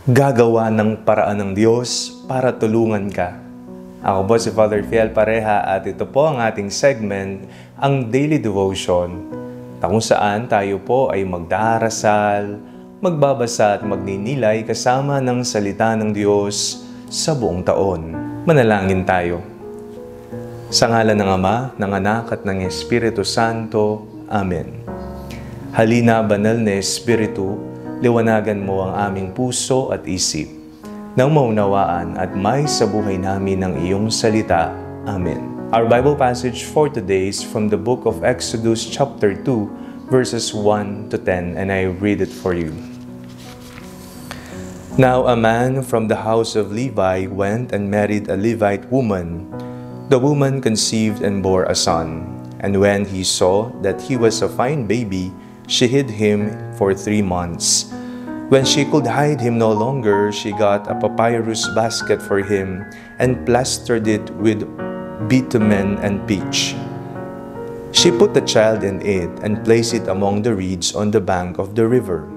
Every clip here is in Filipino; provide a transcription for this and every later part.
Gagawa ng paraan ng Diyos para tulungan ka. Ako po si Father Fiel Pareha at ito po ang ating segment, ang Daily Devotion, na kung saan tayo po ay magdarasal, magbabasa at magninilay kasama ng salita ng Diyos sa buong taon. Manalangin tayo. Sa ngalan ng Ama, ng Anak at ng Espiritu Santo. Amen. Halina, banal na Espiritu, liwanagan mo ang aming puso at isip, nang maunawaan at may sa buhay namin ng iyong salita. Amen. Our Bible passage for today is from the book of Exodus chapter 2, verses 1 to 10, and I read it for you. Now a man from the house of Levi went and married a Levite woman. The woman conceived and bore a son, and when he saw that he was a fine baby, she hid him for 3 months. When she could hide him no longer, she got a papyrus basket for him and plastered it with bitumen and pitch. She put the child in it and placed it among the reeds on the bank of the river.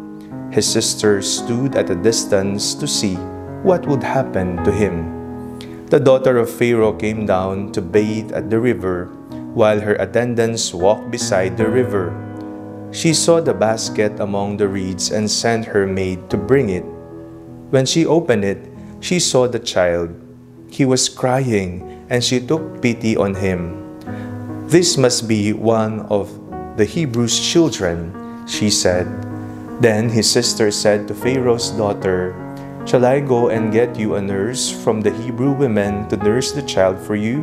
His sisters stood at a distance to see what would happen to him. The daughter of Pharaoh came down to bathe at the river, while her attendants walked beside the river. She saw the basket among the reeds and sent her maid to bring it. When she opened it, she saw the child. He was crying, and she took pity on him. "This must be one of the Hebrews' children," she said. Then his sister said to Pharaoh's daughter, "Shall I go and get you a nurse from the Hebrew women to nurse the child for you?"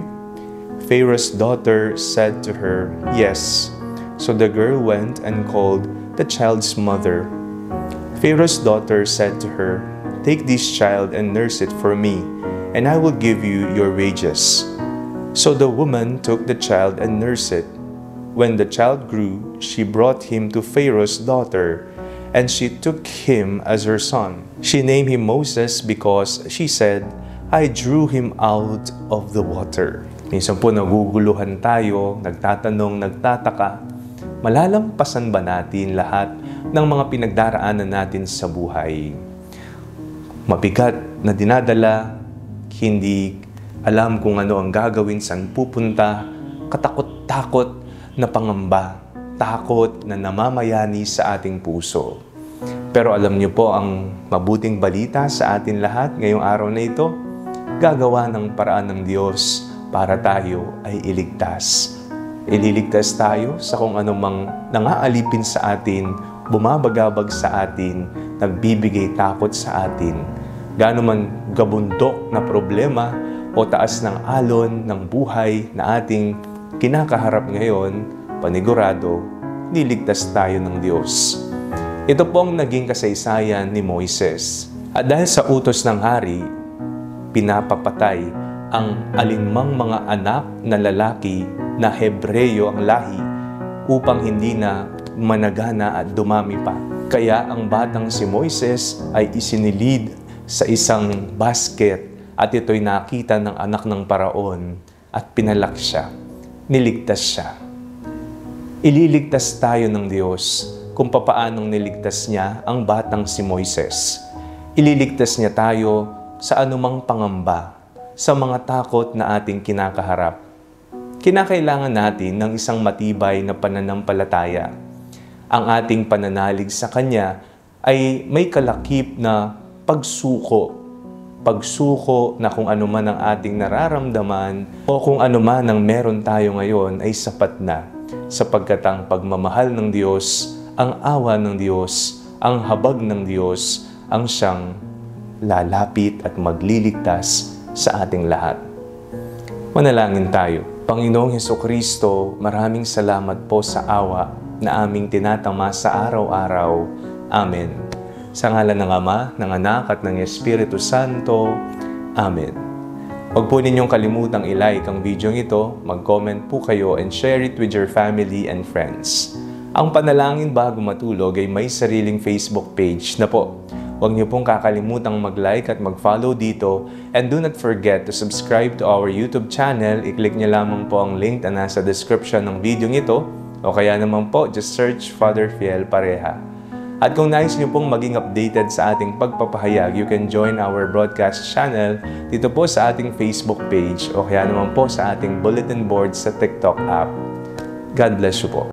Pharaoh's daughter said to her, "Yes." So the girl went and called the child's mother. Pharaoh's daughter said to her, "Take this child and nurse it for me, and I will give you your wages." So the woman took the child and nursed it. When the child grew, she brought him to Pharaoh's daughter, and she took him as her son. She named him Moses because she said, "I drew him out of the water." Minsan po naguguluhan tayo, nagtatanong, nagtataka, malalampasan ba natin lahat ng mga pinagdaraanan natin sa buhay? Mabigat na dinadala, hindi alam kung ano ang gagawin, saan pupunta, katakot-takot na pangamba, takot na namamayani sa ating puso. Pero alam niyo po ang mabuting balita sa atin lahat ngayong araw na ito, gagawa ng paraan ng Diyos para tayo ay iligtas. Ililigtas tayo sa kung anumang nangaalipin sa atin, bumabagabag sa atin, nagbibigay takot sa atin. Gaano man gabundok na problema o taas ng alon ng buhay na ating kinakaharap ngayon, panigurado, niligtas tayo ng Diyos. Ito pong naging kasaysayan ni Moises. At dahil sa utos ng hari, pinapapatay ang alinmang mga anak na lalaki na Hebreyo ang lahi upang hindi na managana at dumami pa. Kaya ang batang si Moises ay isinilid sa isang basket at ito'y nakita ng anak ng paraon at pinalak siya. Niligtas siya. Ililigtas tayo ng Diyos kung papaanong niligtas niya ang batang si Moises. Ililigtas niya tayo sa anumang pangamba, sa mga takot na ating kinakaharap. Kinakailangan natin ng isang matibay na pananampalataya. Ang ating pananalig sa Kanya ay may kalakip na pagsuko. Pagsuko na kung ano man ang ating nararamdaman o kung ano man ang meron tayo ngayon ay sapat na. Sapagkat ang pagmamahal ng Diyos, ang awa ng Diyos, ang habag ng Diyos, ang siyang lalapit at magliligtas sa ating lahat. Manalangin tayo. Panginoong Hesukristo, maraming salamat po sa awa na aming tinatama sa araw-araw. Amen. Sa ngalan ng Ama, ng Anak at ng Espiritu Santo. Amen. Huwag po ninyong kalimutang i-like ang video ito, mag-comment po kayo and share it with your family and friends. Ang Panalangin Bago Matulog ay may sariling Facebook page na po. Huwag niyo pong kakalimutang mag-like at mag-follow dito, and do not forget to subscribe to our YouTube channel. I-click niyo lamang po ang link na nasa description ng video ito, o kaya naman po, just search Father Fiel Pareha. At kung nais niyo pong maging updated sa ating pagpapahayag, you can join our broadcast channel dito po sa ating Facebook page o kaya naman po sa ating bulletin board sa TikTok app. God bless you po.